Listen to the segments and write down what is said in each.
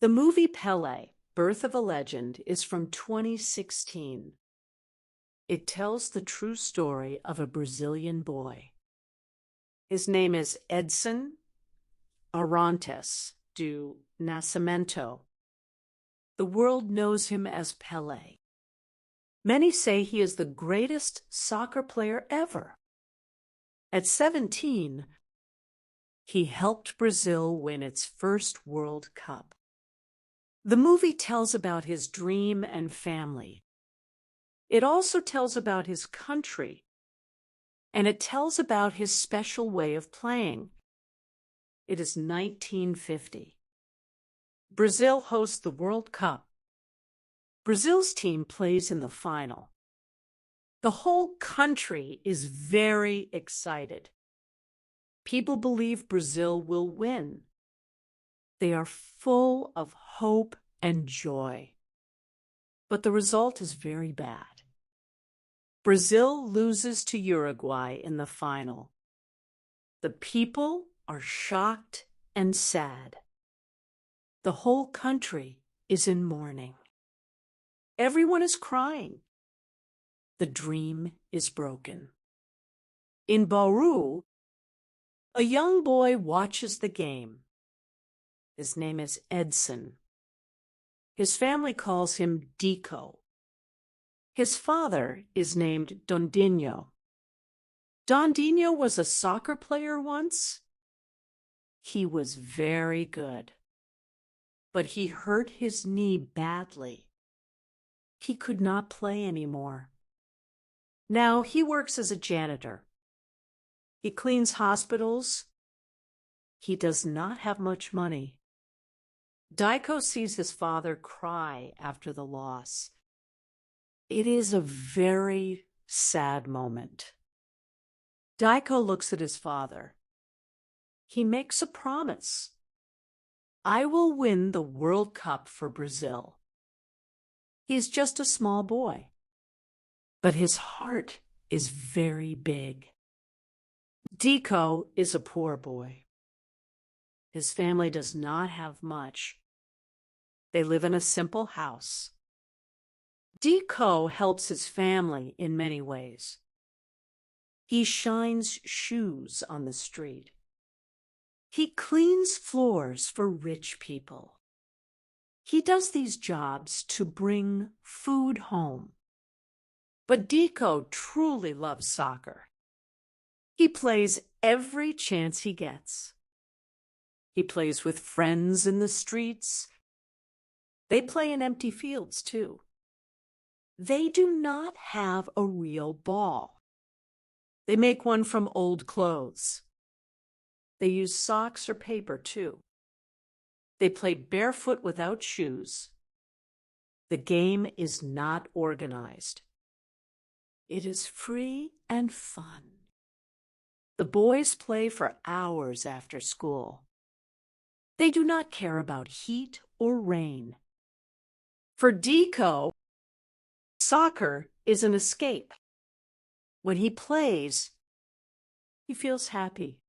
The movie Pelé, Birth of a Legend, is from 2016. It tells the true story of a Brazilian boy. His name is Edson Arantes do Nascimento. The world knows him as Pelé. Many say he is the greatest soccer player ever. At 17, he helped Brazil win its first World Cup. The movie tells about his dream and family. It also tells about his country, and it tells about his special way of playing. It is 1950. Brazil hosts the World Cup. Brazil's team plays in the final. The whole country is very excited. People believe Brazil will win. They are full of hope and joy. But the result is very bad. Brazil loses to Uruguay in the final. The people are shocked and sad. The whole country is in mourning. Everyone is crying. The dream is broken. In Bauru, a young boy watches the game. His name is Edson. His family calls him Dico. His father is named Dondinho. Dondinho was a soccer player once. He was very good, but he hurt his knee badly. He could not play anymore. Now he works as a janitor. He cleans hospitals. He does not have much money. Dico sees his father cry after the loss. It is a very sad moment. Dico looks at his father. He makes a promise. I will win the World Cup for Brazil. He's just a small boy, but his heart is very big. Dico is a poor boy. His family does not have much. They live in a simple house. Dico helps his family in many ways. He shines shoes on the street. He cleans floors for rich people. He does these jobs to bring food home. But Dico truly loves soccer. He plays every chance he gets. He plays with friends in the streets. They play in empty fields, too. They do not have a real ball. They make one from old clothes. They use socks or paper, too. They play barefoot without shoes. The game is not organized. It is free and fun. The boys play for hours after school. They do not care about heat or rain. For Dico, soccer is an escape. When he plays, he feels happy.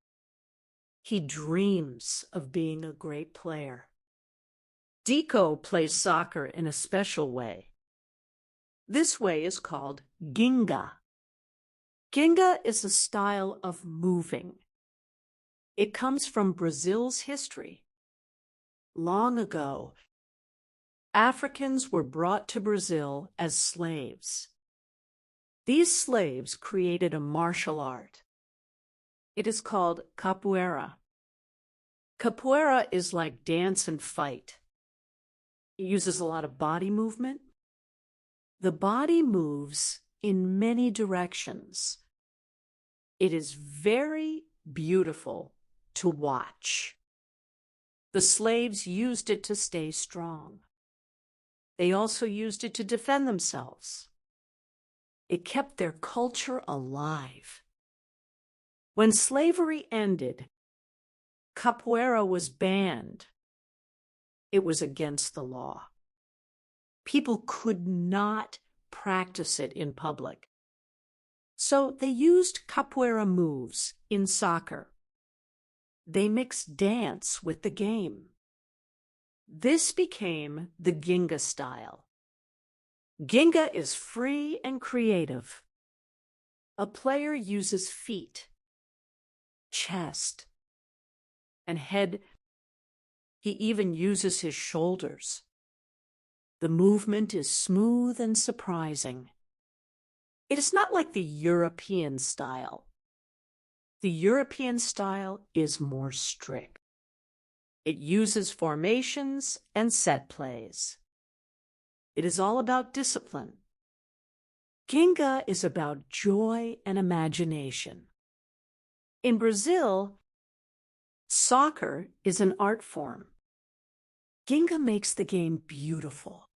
He dreams of being a great player. Dico plays soccer in a special way. This way is called Ginga. Ginga is a style of moving. It comes from Brazil's history. Long ago, Africans were brought to Brazil as slaves. These slaves created a martial art. It is called capoeira. Capoeira is like dance and fight. It uses a lot of body movement. The body moves in many directions. It is very beautiful to watch. The slaves used it to stay strong. They also used it to defend themselves. It kept their culture alive. When slavery ended, capoeira was banned. It was against the law. People could not practice it in public. So they used capoeira moves in soccer. They mixed dance with the game. This became the Ginga style. Ginga is free and creative. A player uses feet, chest, and head. He even uses his shoulders. The movement is smooth and surprising. It is not like the European style. The European style is more strict. It uses formations and set plays. It is all about discipline. Ginga is about joy and imagination. In Brazil, soccer is an art form. Ginga makes the game beautiful.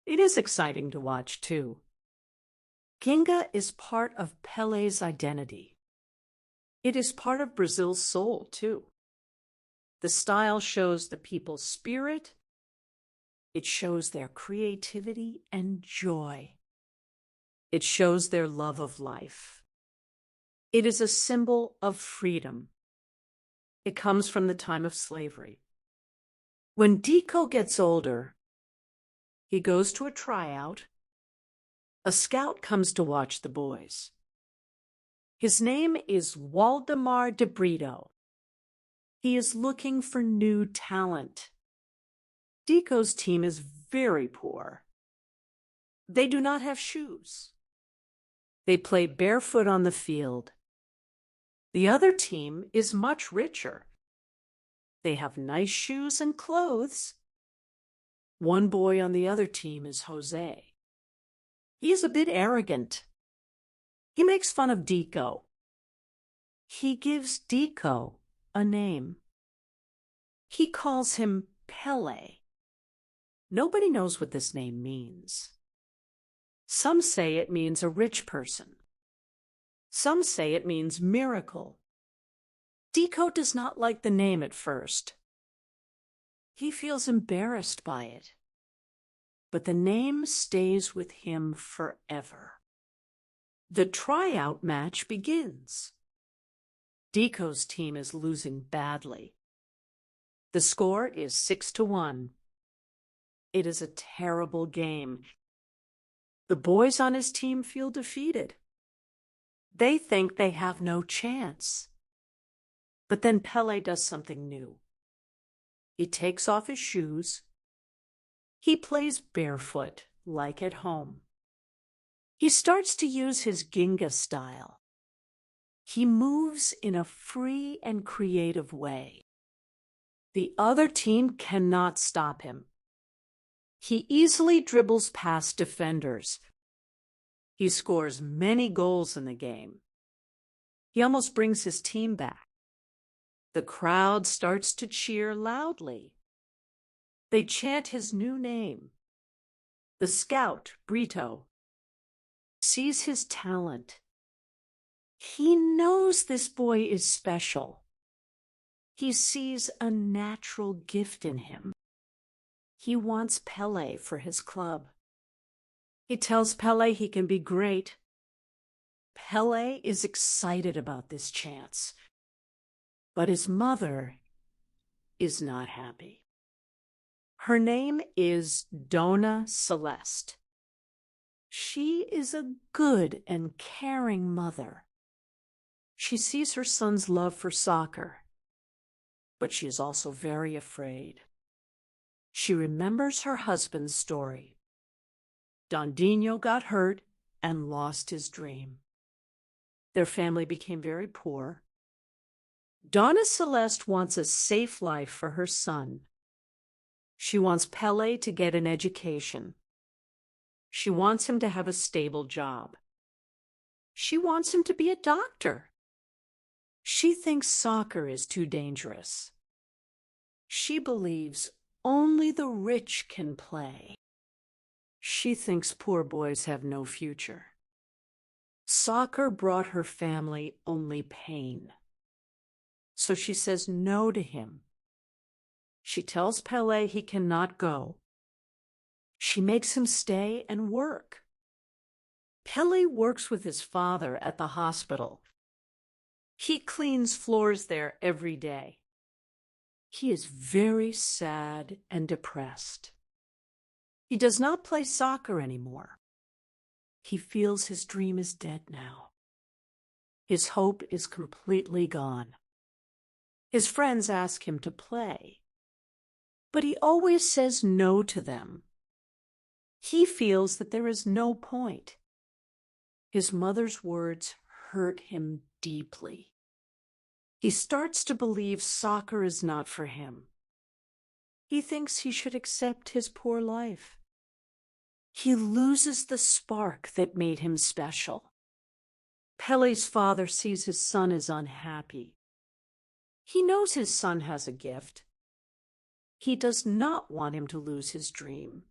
It is exciting to watch, too. Ginga is part of Pelé's identity. It is part of Brazil's soul, too. The style shows the people's spirit. It shows their creativity and joy. It shows their love of life. It is a symbol of freedom. It comes from the time of slavery. When Deco gets older, he goes to a tryout. A scout comes to watch the boys. His name is Waldemar de Brito. He is looking for new talent. Deco's team is very poor. They do not have shoes. They play barefoot on the field. The other team is much richer. They have nice shoes and clothes. One boy on the other team is Jose. He is a bit arrogant. He makes fun of Deco. He gives Deco a name. He calls him Pelé. Nobody knows what this name means. Some say it means a rich person. Some say it means miracle. Deco does not like the name at first. He feels embarrassed by it. But the name stays with him forever. The tryout match begins. Deco's team is losing badly. The score is 6-1. It is a terrible game. The boys on his team feel defeated. They think they have no chance. But then Pelé does something new. He takes off his shoes. He plays barefoot, like at home. He starts to use his Ginga style. He moves in a free and creative way. The other team cannot stop him. He easily dribbles past defenders. He scores many goals in the game. He almost brings his team back. The crowd starts to cheer loudly. They chant his new name. The scout, Brito, sees his talent. He knows this boy is special. He sees a natural gift in him. He wants Pelé for his club. He tells Pelé he can be great. Pelé is excited about this chance. But his mother is not happy. Her name is Dona Celeste. She is a good and caring mother. She sees her son's love for soccer, but she is also very afraid. She remembers her husband's story. Dondinho got hurt and lost his dream. Their family became very poor. Donna Celeste wants a safe life for her son. She wants Pelé to get an education. She wants him to have a stable job. She wants him to be a doctor. She thinks soccer is too dangerous. She believes only the rich can play. She thinks poor boys have no future. Soccer brought her family only pain. So she says no to him. She tells Pelé he cannot go. She makes him stay and work. Pelé works with his father at the hospital. He cleans floors there every day. He is very sad and depressed. He does not play soccer anymore. He feels his dream is dead now. His hope is completely gone. His friends ask him to play, but he always says no to them. He feels that there is no point. His mother's words hurt him deeply. He starts to believe soccer is not for him. He thinks he should accept his poor life. He loses the spark that made him special. Pele's father sees his son is unhappy. He knows his son has a gift. He does not want him to lose his dream.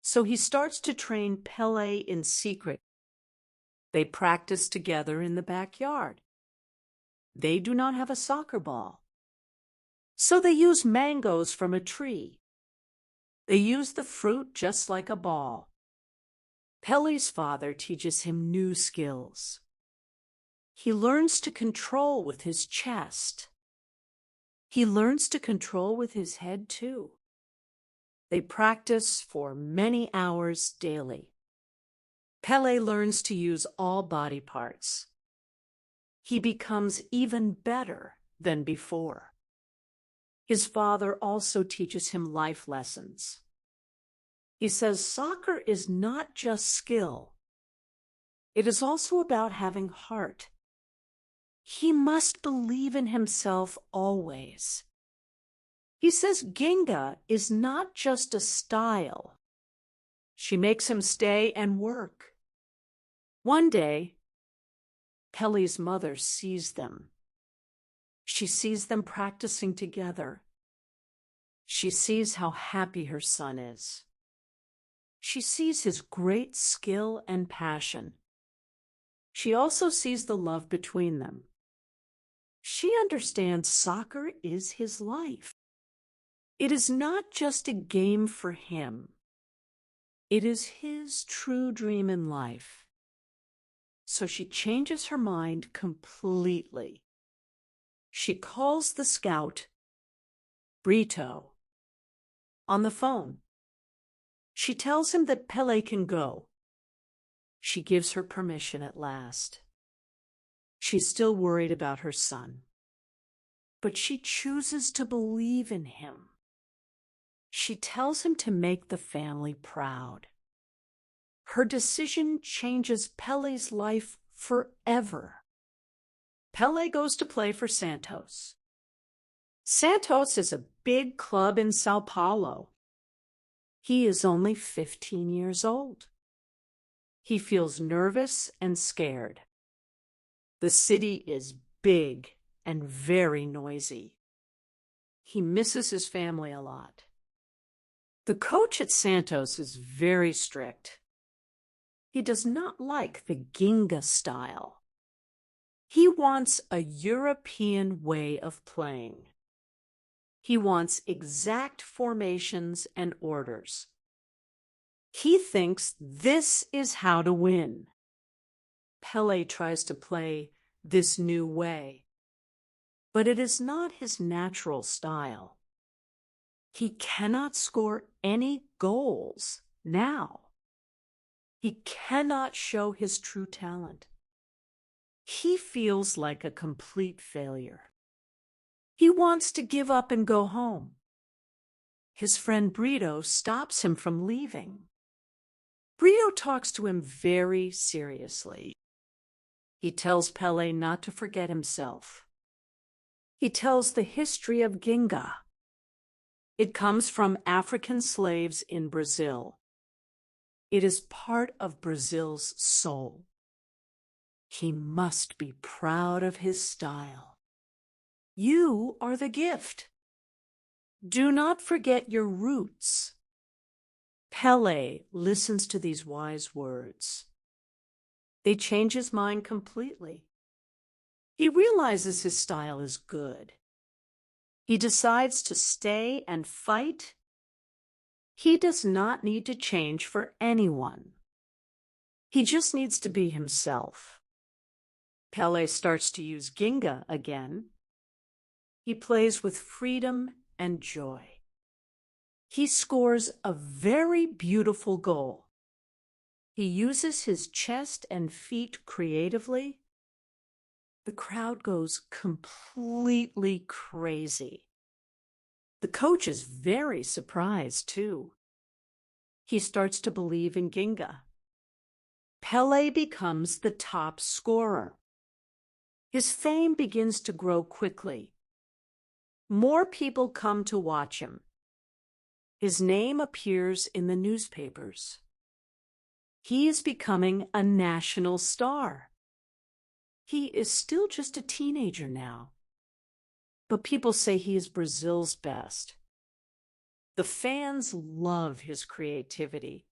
So he starts to train Pele in secret. They practice together in the backyard. They do not have a soccer ball. So they use mangoes from a tree. They use the fruit just like a ball. Pele's father teaches him new skills. He learns to control with his chest. He learns to control with his head too. They practice for many hours daily. Pele learns to use all body parts. He becomes even better than before. His father also teaches him life lessons. He says soccer is not just skill. It is also about having heart. He must believe in himself always. He says Ginga is not just a style. She makes him stay and work. One day, Pele's mother sees them. She sees them practicing together. She sees how happy her son is. She sees his great skill and passion. She also sees the love between them. She understands soccer is his life. It is not just a game for him. It is his true dream in life. So she changes her mind completely. She calls the scout, Brito, on the phone. She tells him that Pele can go. She gives her permission at last. She's still worried about her son, but she chooses to believe in him. She tells him to make the family proud. Her decision changes Pele's life forever. Pele goes to play for Santos. Santos is a big club in Sao Paulo. He is only 15 years old. He feels nervous and scared. The city is big and very noisy. He misses his family a lot. The coach at Santos is very strict. He does not like the Ginga style. He wants a European way of playing. He wants exact formations and orders. He thinks this is how to win. Pele tries to play this new way, but it is not his natural style. He cannot score any goals now. He cannot show his true talent. He feels like a complete failure. He wants to give up and go home. His friend Brito stops him from leaving. Brito talks to him very seriously. He tells Pele not to forget himself. He tells the history of Ginga. It comes from African slaves in Brazil. It is part of Brazil's soul. He must be proud of his style. You are the gift. Do not forget your roots. Pele listens to these wise words. They change his mind completely. He realizes his style is good. He decides to stay and fight. He does not need to change for anyone. He just needs to be himself. Pele starts to use Ginga again. He plays with freedom and joy. He scores a very beautiful goal. He uses his chest and feet creatively. The crowd goes completely crazy. The coach is very surprised, too. He starts to believe in Ginga. Pelé becomes the top scorer. His fame begins to grow quickly. More people come to watch him. His name appears in the newspapers. He is becoming a national star. He is still just a teenager now, but people say he is Brazil's best. The fans love his creativity.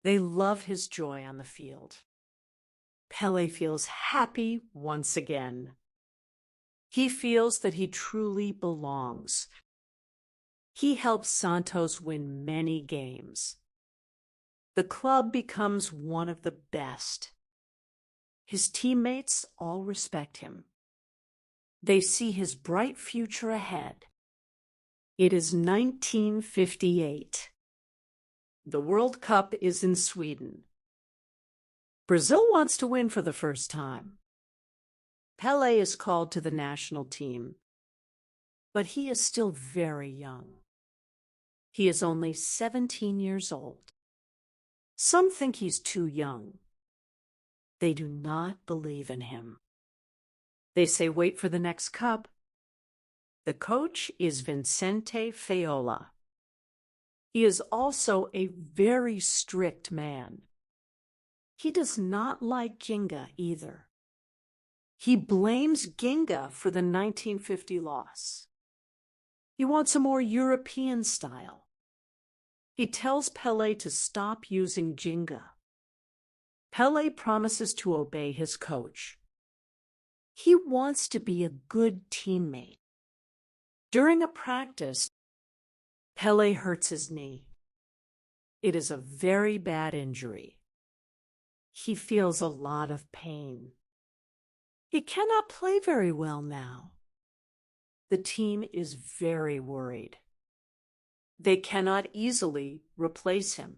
They love his joy on the field. Pelé feels happy once again. He feels that he truly belongs. He helps Santos win many games. The club becomes one of the best. His teammates all respect him. They see his bright future ahead. It is 1958. The World Cup is in Sweden. Brazil wants to win for the first time. Pelé is called to the national team, but he is still very young. He is only 17 years old. Some think he's too young. They do not believe in him. They say wait for the next cup. The coach is Vicente Feola. He is also a very strict man. He does not like Ginga either. He blames Ginga for the 1950 loss. He wants a more European style. He tells Pelé to stop using Ginga. Pelé promises to obey his coach. He wants to be a good teammate. During a practice, Pelé hurts his knee. It is a very bad injury. He feels a lot of pain. He cannot play very well now. The team is very worried. They cannot easily replace him.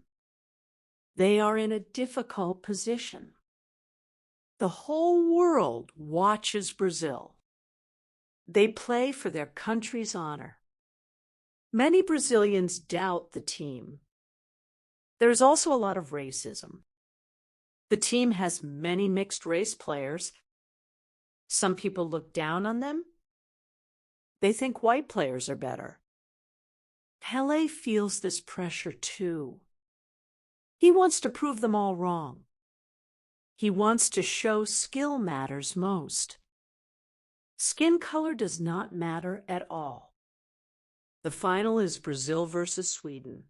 They are in a difficult position. The whole world watches Brazil. They play for their country's honor. Many Brazilians doubt the team. There is also a lot of racism. The team has many mixed-race players. Some people look down on them. They think white players are better. Pelé feels this pressure too. He wants to prove them all wrong. He wants to show skill matters most. Skin color does not matter at all. The final is Brazil versus Sweden.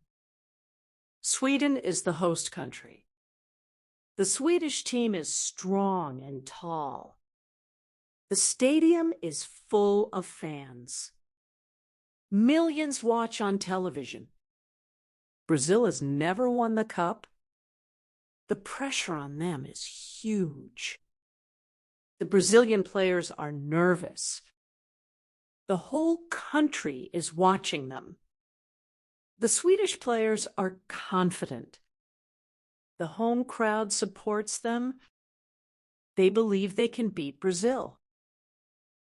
Sweden is the host country. The Swedish team is strong and tall. The stadium is full of fans. Millions watch on television. Brazil has never won the cup. The pressure on them is huge. The Brazilian players are nervous. The whole country is watching them. The Swedish players are confident. The home crowd supports them. They believe they can beat Brazil.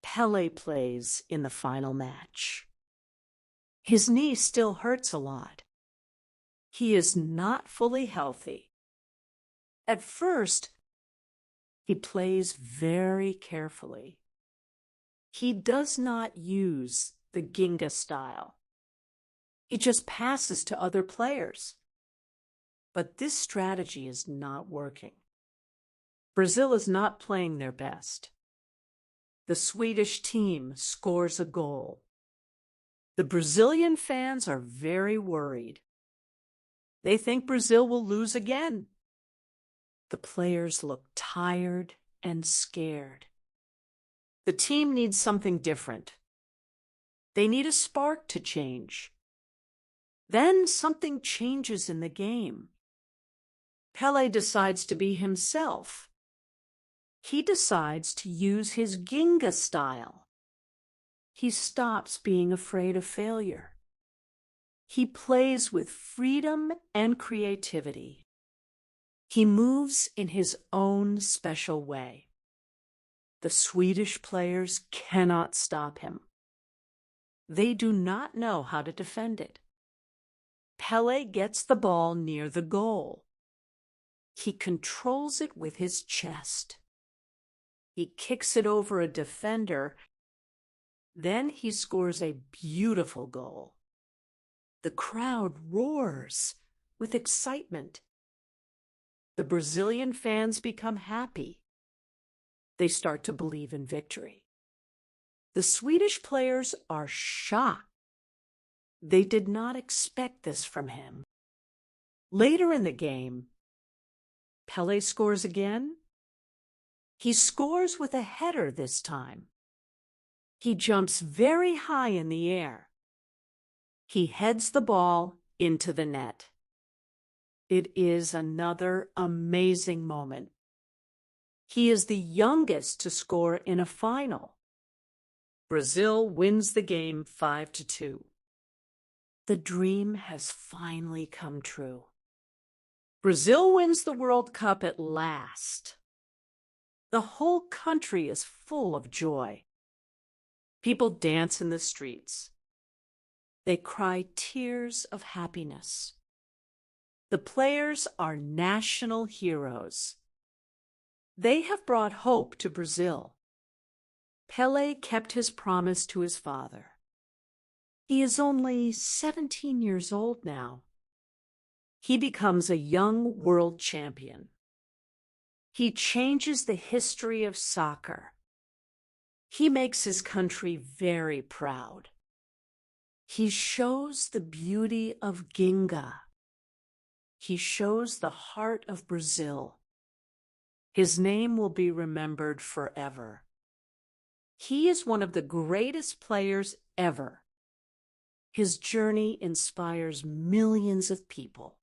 Pelé plays in the final match. His knee still hurts a lot. He is not fully healthy. At first, he plays very carefully. He does not use the Ginga style. He just passes to other players. But this strategy is not working. Brazil is not playing their best. The Swedish team scores a goal. The Brazilian fans are very worried. They think Brazil will lose again. The players look tired and scared. The team needs something different. They need a spark to change. Then something changes in the game. Pelé decides to be himself. He decides to use his Ginga style. he stops being afraid of failure. He plays with freedom and creativity. He moves in his own special way. The Swedish players cannot stop him. They do not know how to defend it. Pelé gets the ball near the goal. He controls it with his chest. He kicks it over a defender. Then he scores a beautiful goal. The crowd roars with excitement. The Brazilian fans become happy. They start to believe in victory. The Swedish players are shocked. They did not expect this from him. Later in the game, Pelé scores again. He scores with a header this time. He jumps very high in the air. He heads the ball into the net. It is another amazing moment. He is the youngest to score in a final. Brazil wins the game 5-2. The dream has finally come true. Brazil wins the World Cup at last. The whole country is full of joy. People dance in the streets. They cry tears of happiness. The players are national heroes. They have brought hope to Brazil. Pelé kept his promise to his father. He is only 17 years old now. He becomes a young world champion. He changes the history of soccer. He makes his country very proud. He shows the beauty of Ginga. He shows the heart of Brazil. His name will be remembered forever. He is one of the greatest players ever. His journey inspires millions of people.